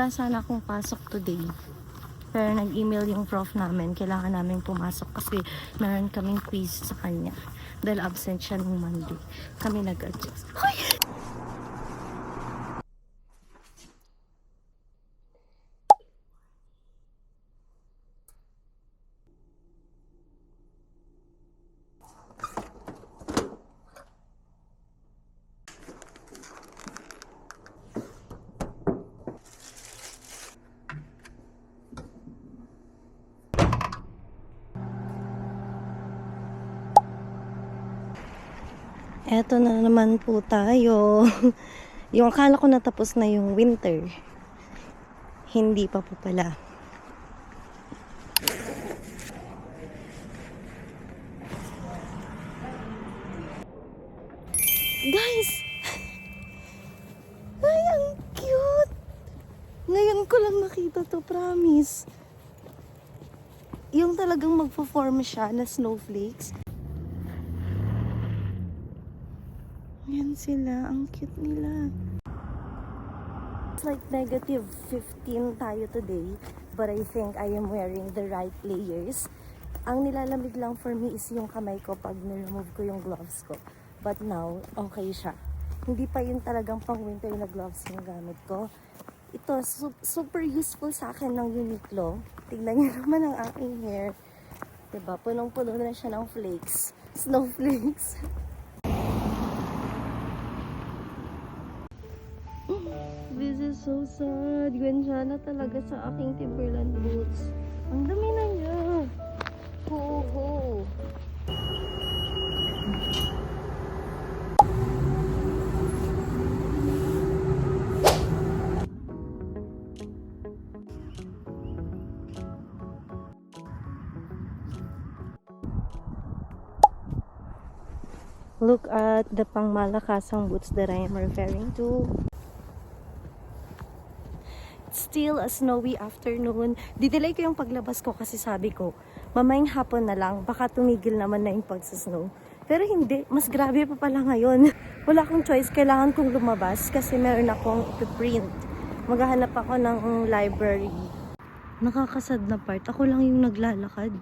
Wala sana akong pasok today. Pero nag-email yung prof namin. Kailangan namin pumasok kasi meron kaming quiz sa kanya. Dahil absent siya nung Monday. Kami nag-adjust. Hoy! Eto na naman po tayo. Yung akala ko natapos na yung winter. Hindi pa po pala. Guys! Ay, ang cute! Ngayon ko lang nakita to, promise. Yung talagang magpo-form siya na snowflakes. Yan sila, ang cute nila. It's like negative 15 tayo today, but I think I am wearing the right layers. Ang nilalamig lang for me is yung kamay ko pag niremove ko yung gloves ko. But now, okay siya. Hindi pa yun talagang pang-winter na gloves yung gamit ko. Ito, super useful sa akin ng Uniqlo. Tignan niyo naman ang aking hair. Diba? Punong-puno na siya ng flakes. Snowflakes. This is so sad. Gwansya na talaga sa aking Timberland boots. Ang dami na niya. Ho-ho. Look at the pangmalakasang boots that I am referring to. It's still a snowy afternoon. Didelay ko yung paglabas ko kasi sabi ko, mamayang hapon na lang, baka tumigil naman na yung pagsasnow. Pero hindi, mas grabe pa pala ngayon. Wala akong choice, kailangan kong lumabas kasi meron akong print. Maghahanap ako ng library. Nakakasad na part, ako lang yung naglalakad.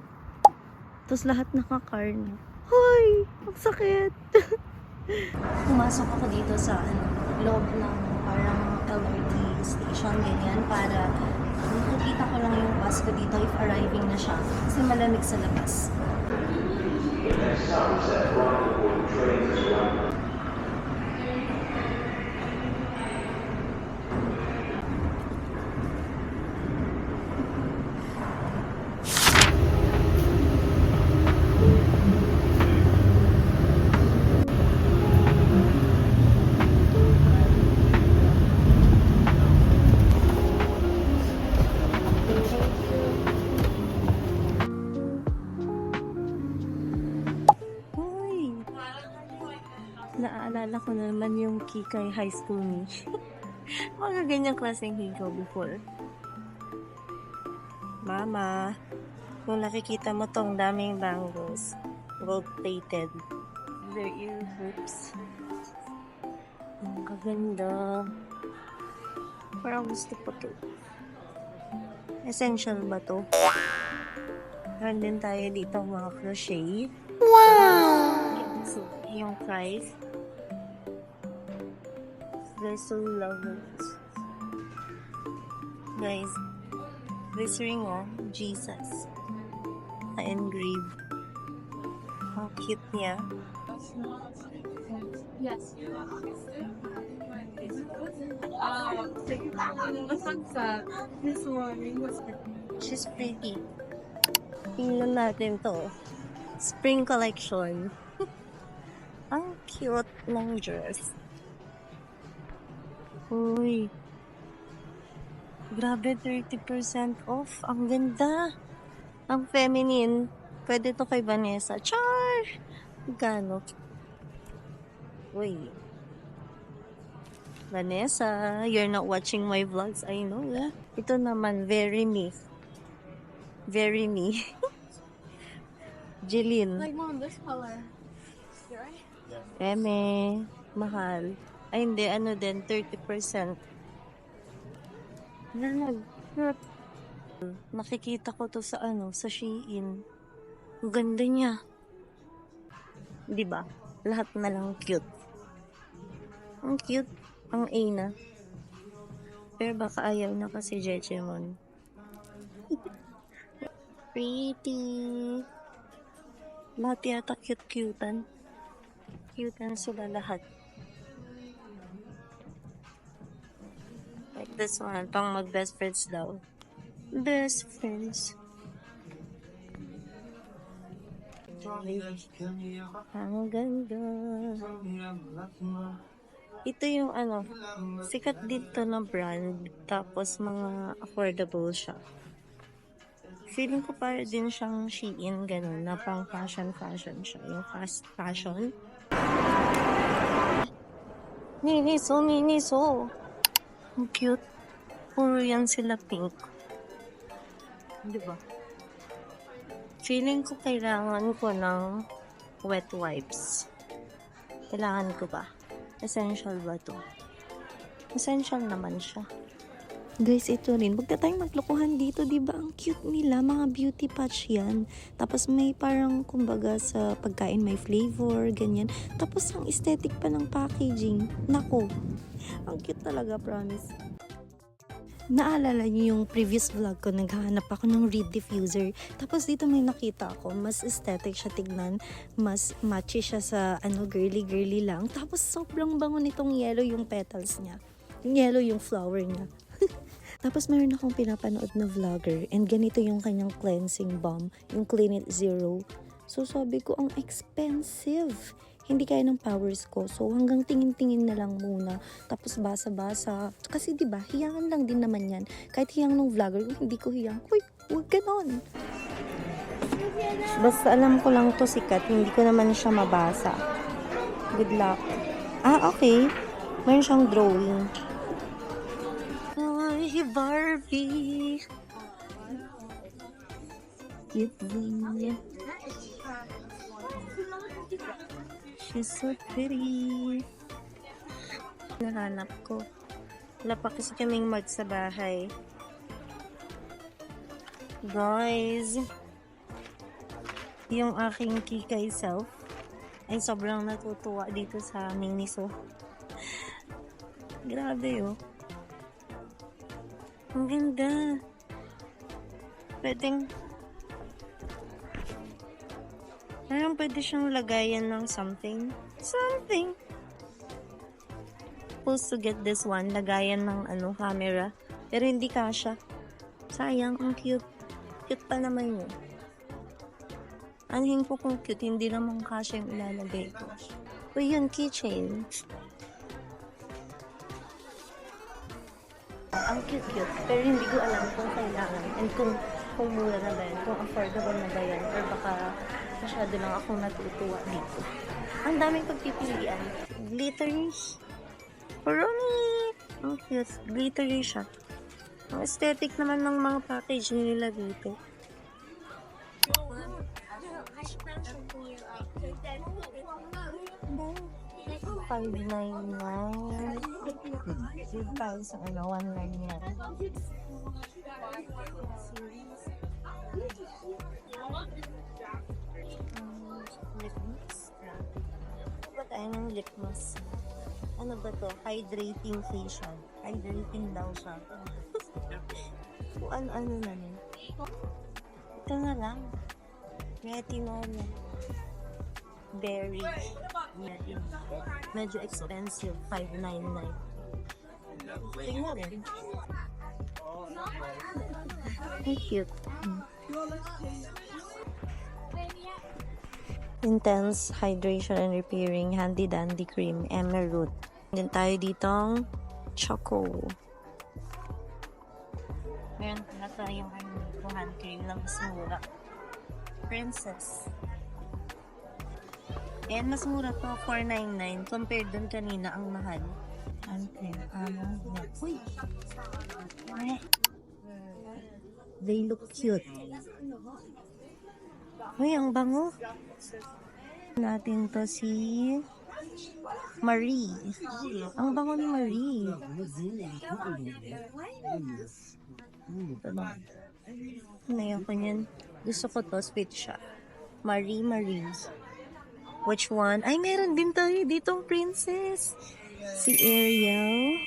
Tapos lahat naka-car na. Hoy! Ang sakit! Pumasok ako dito sa loob ng parang LRT station, ganyan, para nakikita ko lang yung bus ko dito if arriving na siya. Kasi malamig sa labas. Naalala ko na naman yung Kikay High School niche. Mga ganyang klaseng hikaw before. Mama, kung nakikita mo tong daming bangles, gold-plated. Their ear hoops. Ang kaganda. Parang gusto pa to. Essential ba to? Meron din tayo dito mga crochet. Wow! So, yung price. They're so lovely. Guys, this ring, oh, Jesus. Na-engrave. Ang cute niya. Yes. This morning was She's pretty. Tingnan natin to. Spring collection. Ang cute ng dress. Uy. Grabe, 30% off. Ang ganda. Ang feminine. Pwede to kay Vanessa. Char! Gano? Uy. Vanessa, you're not watching my vlogs. I know, eh. Ito naman, very me. Very me. Jeline. like mom, this color. Right? Eme. Mahal. Ay, hindi. Ano din, 30%. Nakikita ko to sa sa Shein. Ang ganda niya. 'Di ba? Lahat na lang cute. Ang cute. Ang A na. Pero baka ayaw na kasi Jejemon. Pretty. Lahat yata cute-cutean. Cutean sila lahat. Like this one, pang mag-best friends daw. Best friends. Ang ganda. Ito yung sikat dito na brand. Tapos mga affordable siya. Feeling ko para din siyang Shein, ganun, na pang fashion siya. Yung fast fashion. Miniso. Ang cute. Puro yan sila pink. Diba? Feeling ko kailangan ko ng wet wipes. Kailangan ko ba? Essential ba to? Essential naman siya. Guys, ito rin. Huwag na tayong maglokohan dito, diba? Ang cute nila. Mga beauty patch yan. Tapos may parang, kumbaga, sa pagkain may flavor, ganyan. Tapos ang aesthetic pa ng packaging. Nako. Ang cute talaga, promise. Naalala niyo yung previous vlog ko, naghahanap ako ng reed diffuser. Tapos dito may nakita ako, mas aesthetic siya tignan, mas matchy siya sa girly lang. Tapos sobrang bango nitong yellow yung petals niya. Yung yellow yung flower niya. Tapos mayroon akong pinapanood na vlogger and ganito yung kanyang cleansing balm, yung Clean It Zero. So sabi ko, ang expensive. Hindi kaya ng powers ko. So hanggang tingin-tingin na lang muna. Tapos basa-basa. Kasi diba, hiyangan lang din naman yan. Kahit hiyang ng vlogger, hindi ko hiyang. Uy, huwag ganon. Basta alam ko lang to sikat. Hindi ko naman siya mabasa. Good luck. Okay. Mayroon siyang drawing. Ay, Barbie. Cute din. She's so pretty. Nahanap ko. Wala pa kasi kaming mag sa bahay. Guys, yung aking kikay self ay sobrang natutuwa dito sa Miniso. Grabe oh. Ang ganda. Parang pwede siyang lagayan ng something. Supposed to get this one, lagayan ng camera. Pero hindi kasha. Sayang, ang cute. Cute pa naman yun. Anhin ko kung cute, hindi naman kasha yung ilalagay ko. O yun, keychain. Ang cute. Pero hindi ko alam kung kailangan. And kung mura na ba yan, kung affordable na ba yan. Or baka masyado lang akong natutuwa dito. Ang daming pagpipilian. Glittery. Parami. Ang cute. Glittery siya. Ang aesthetic naman ng mga package nila dito. $5.99. Dito tayo sa 199. Lip mask. Ba tayo ng lip mask? Ano ba to? Hydrating facial. Hydrating daw siya. Kung ano na nun. Ito na lang. Retinol. Berry. Medyo expensive. $5.99. Tingnan rin. Ang cute. Intense Hydration and Repairing Handy Dandy Cream Emerald. Din tayo ditong Choco. Meron pala tayong hand cream na mas mura. Princess. Ayan, mas mura to, $4.99. Compared dun kanina, ang mahal. Hand cream. Uy! They look cute. Uy, ang bango. Natin to si Marie. Ang bango ni Marie. Ito na. Ano ko niyan? Gusto ko to, sweet siya. Marie. Which one? Ay, meron din tayo ditong princess. Si Ariel.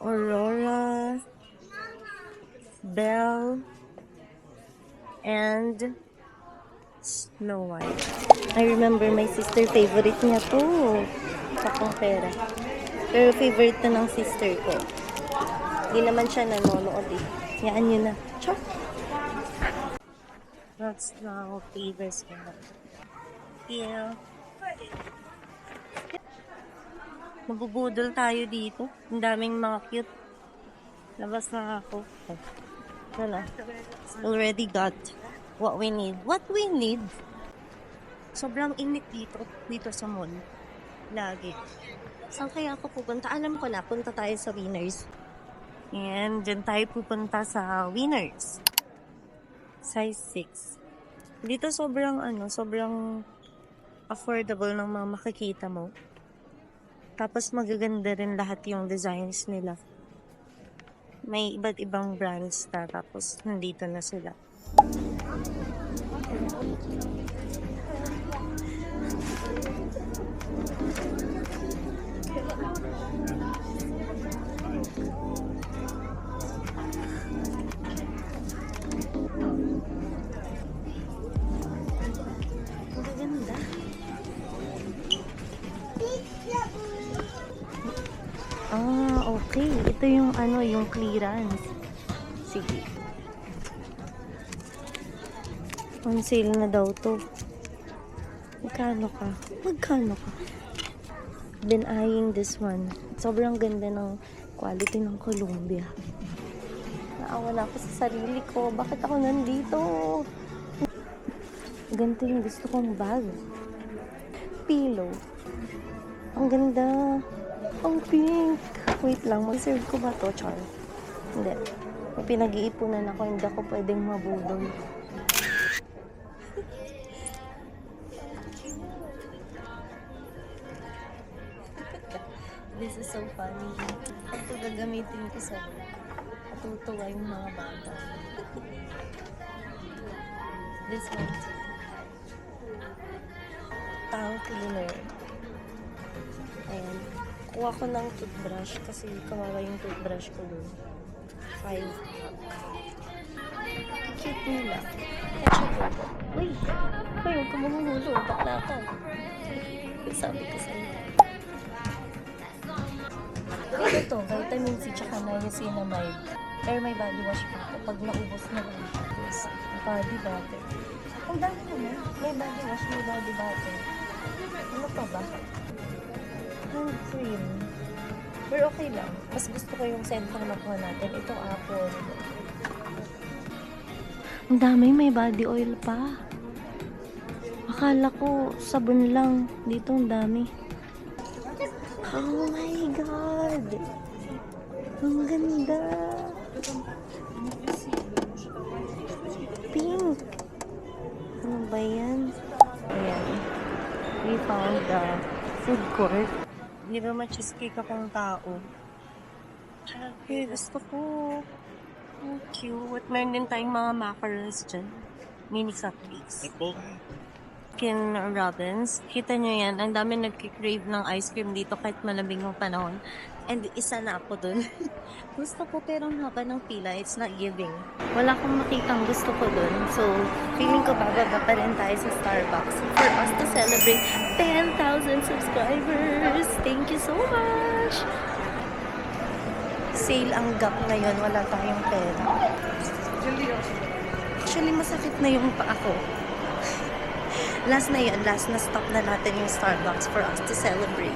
Aurora. Belle. And Snow White. I remember my sister, favorite niya to. Sakong pera. Pero favorite na ng sister ko. Hindi naman siya nanonood eh. Yaan nyo na. Chok! That's now favorites ko na. Yeah. Mabubudol tayo dito. Ang daming mga cute. Labas na ako. Wala. Already got what we need. What we need? Sobrang init dito sa mall. Lagi. Saan kaya ako pupunta? Alam ko na, punta tayo sa Winners. And dyan tayo pupunta sa Winners. Size 6. Dito sobrang affordable ng mga makikita mo. Tapos magaganda rin lahat yung designs nila. May iba't ibang brands na tapos nandito na sila. Maganda. Okay. Ito yung yung clearance. Sige. On sale na daw to. Magkano ka? Been eyeing this one. Sobrang ganda ng quality ng Columbia. Naawa na ako sa sarili ko. Bakit ako nandito? Ganito yung gusto kong bag. Pillow. Ang ganda. Ang pink. Wait lang, mag-serve ko ba to, Char? Hindi. May pinag-iipunan ako, hindi ako pwedeng mabudol. This is so funny. Ito gagamitin ko sa matutuwa yung mga bata. This one too. Tongue cleaner. Ayan. Kuha ko ng toothbrush kasi kawawa yung toothbrush ko dun. 5 pack. Cute nila. Ketchup. Uy! Huwag ka mahuhulog. Bakla ka. Sabi ko sa'yo. Ito, vitamin C tsaka niacinamide. Pero may body wash pa ako. Pag naubos na lang. Body butter. Ang dami naman. May body wash, may body butter. Ano pa ba? Hand cream. Pero okay lang. Mas gusto ko yung scent na nakuha natin. Ito apple. Ang dami, may body oil pa. Akala ko sabon lang. Dito ang dami. Oh my God! Ang ganda! Pink! Ano ba yan? Ayan. We found the food court. Hindi ba ma-cheesecake akong tao? Okay, gusto ko. Ang cute. Meron din tayong mga macarons dyan. Mini cupcakes. Ken Robbins. Kita nyo yan. Ang dami nagkikrave ng ice cream dito kahit malamig ng panahon. And isa na ako dun. Gusto ko pero ang haba ng pila. It's not giving. Wala akong makitang gusto ko dun. So, feeling ko bababa pa rin tayo sa Starbucks for us to celebrate 10,000 subscribers. Thank you so much! Sale ang Gap ngayon. Wala tayong pera. Actually, masakit na yung paa ko. Last na stop na natin yung Starbucks for us to celebrate.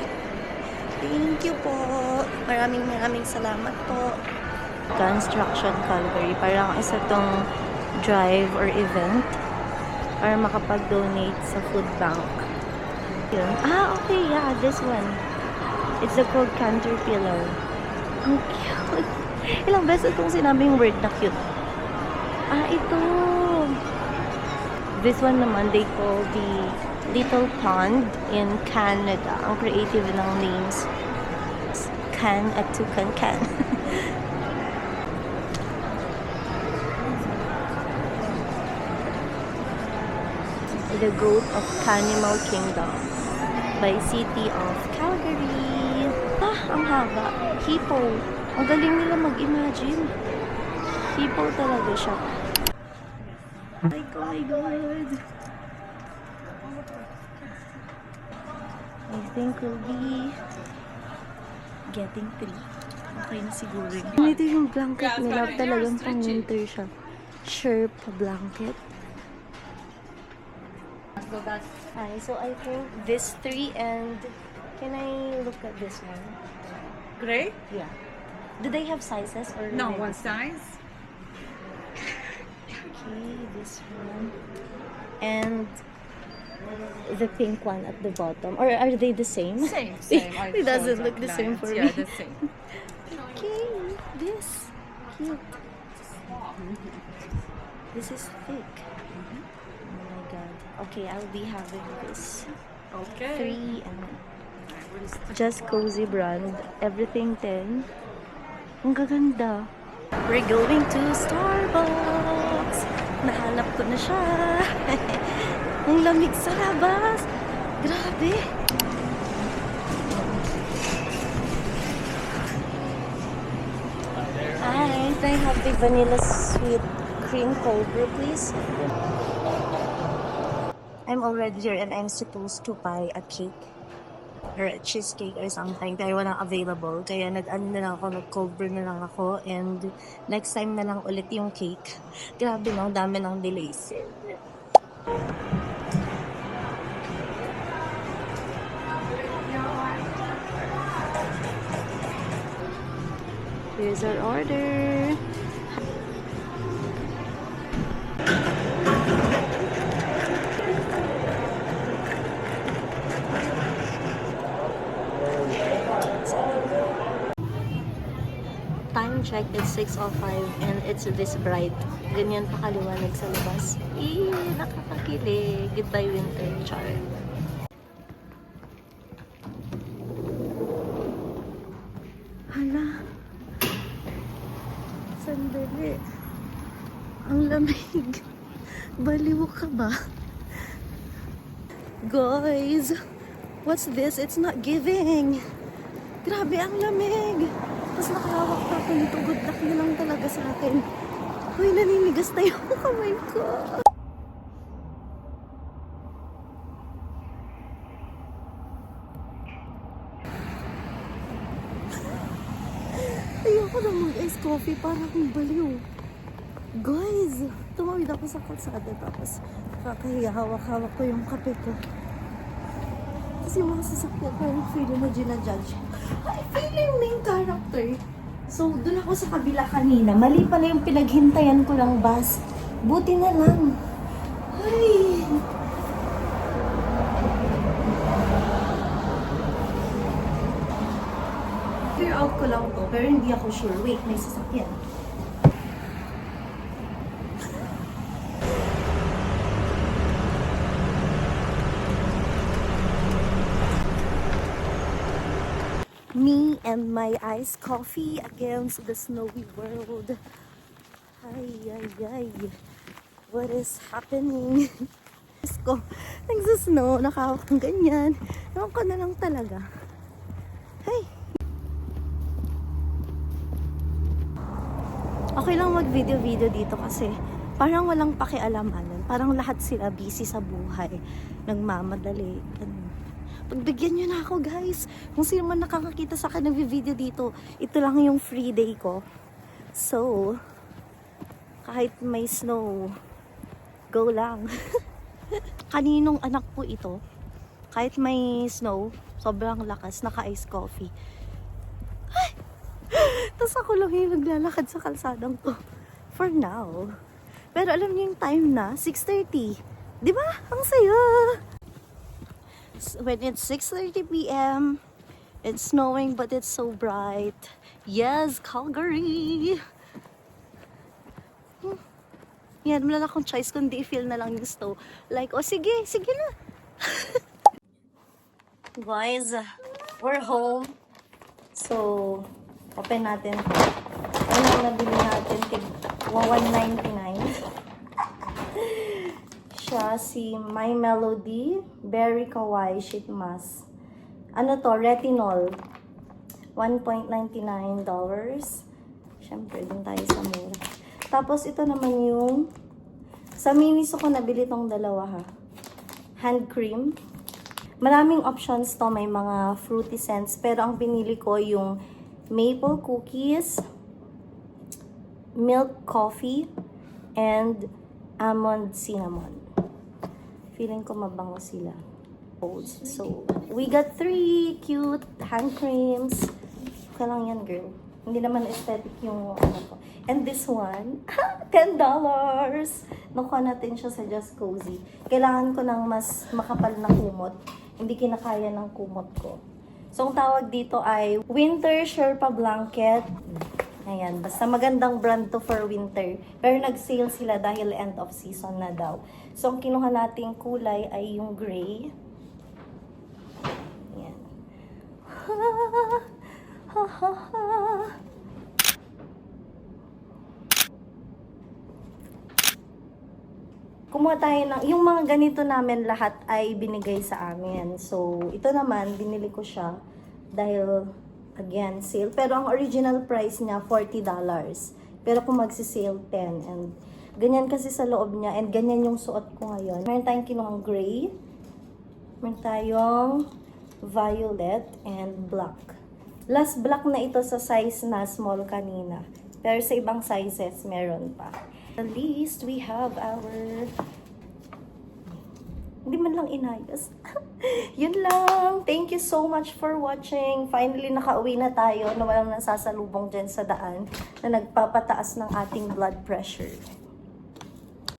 Thank you po. Maraming salamat po. Construction Calgary. Parang isa tong drive or event para makapag-donate sa food bank. Yun. Okay. Yeah, this one. It's a called Caterpillar. Ang cute. Ilang beses itong sinabing word na cute. Ito. This one naman, they call the Little Pond in Canada. Ang creative ng names. Can at Tucan Can. The Goat of Canimal Kingdom by City of Calgary. Ah, ang haba. Hippo. Ang galing nila mag-imagine. Hippo talaga siya. My God. I think we'll be getting 3. Okay na siguro. Ito yung blanket nila. Talagang pang winter siya. Sherpa blanket. Hi, so I think this 3 and can I look at this one? Gray? Yeah. Do they have sizes or No, like one this? size. Okay, this one. And the pink one at the bottom. Or are they the same? Same. It doesn't look the same for me. Yeah, the same. Okay, this. Cute. This is thick. Oh my god. Okay, I'll be having this. Okay. 3 and Just Cozy brand. Everything 10. Ang gaganda. We're going to Starbucks. Nahanap ko na siya. Ang lamig sa labas. Grabe. Hi, can I have the vanilla sweet cream cold brew, please? I'm already here and I'm supposed to buy a cake or a cheesecake or something pero walang available. Kaya nag-ano na lang ako, nag-cold brew na lang ako and next time na lang ulit yung cake. Grabe no, dami ng delays. Here's our order. Time check is 6:05 and it's this bright. Ganyan pa kaliwanag sa labas. Nakakakilig. Goodbye winter, char. Hala. Sandali. Ang lamig. Baliw ka ba? Guys, what's this? It's not giving. Grabe, ang lamig. Tapos nakahawak pa ako nito. Good luck na lang talaga sa akin. Uy, naninigas na yung kamay ko. Ayoko na mag-ice coffee para akong baliw. Guys, tumawid ako sa kalsada tapos kakahiya, hawak-hawak ko yung kape ko. Tapos yung mga sasakyan ko, yung feeling mo ginajudge. Ay, feeling main character. So, dun ako sa kabila kanina. Mali pala yung pinaghintayan ko ng bus. Buti na lang. Ay. Clear out ko lang to, pero hindi ako sure. Wait, may sasakyan. Me and my iced coffee against the snowy world. Ay, ay, ay. What is happening? Diyos ko, nagsasnow, nakahawak ng ganyan. Ewan ko na lang talaga. Hey. Okay lang mag-video-video dito kasi parang walang pakialamanan. Parang lahat sila busy sa buhay. Nagmamadali. Pagbigyan nyo na ako, guys. Kung sino man nakakakita sa akin ng video dito, ito lang yung free day ko. So, kahit may snow, go lang. Kaninong anak po ito, kahit may snow, sobrang lakas, naka-ice coffee. Ay! Tapos ako lang yung naglalakad sa kalsadang to. For now. Pero alam niyo yung time na, 6:30. Di ba? Ang saya! When it's 6:30 p.m., it's snowing but it's so bright. Yes, Calgary! Yan, wala na akong choice kundi feel na lang yung snow. Like, oh sige na. Guys, we're home. So, open natin. Ano ang nabili natin? $199. Siya si My Melody Berry Kawaii Sheet Mask. Ano to? Retinol. $1.99. Siyempre, dun tayo sa mura. Tapos, ito naman yung sa Miniso ko nabili tong dalawa ha. Hand cream. Maraming options to. May mga fruity scents. Pero ang pinili ko yung maple cookies, milk coffee, and almond cinnamon. Feeling ko mabango sila. So, we got 3 cute hand creams. Okay lang yan, girl. Hindi naman aesthetic yung ano ko. And this one, $10. Nakuha natin siya sa Just Cozy. Kailangan ko ng mas makapal na kumot. Hindi kinakaya ng kumot ko. So, ang tawag dito ay Winter Sherpa Blanket. Ayan, basta magandang brand to for winter. Pero nag-sale sila dahil end of season na daw. So, ang kinuha nating kulay ay yung gray. Ayan. Ha, ha, ha. Kumuha tayo ng, yung mga ganito namin lahat ay binigay sa amin. So, ito naman, binili ko siya dahil, again, sale. Pero ang original price niya, $40. Pero kung magsi-sale, 10. And ganyan kasi sa loob niya. And ganyan yung suot ko ngayon. Meron tayong kinuhang gray. Meron tayong violet and black. Last black na ito sa size na small kanina. Pero sa ibang sizes, meron pa. At least, we have our... Hindi man lang inayos. Yun lang. Thank you so much for watching. Finally, nakauwi na tayo na walang nasasalubong dyan sa daan na nagpapataas ng ating blood pressure.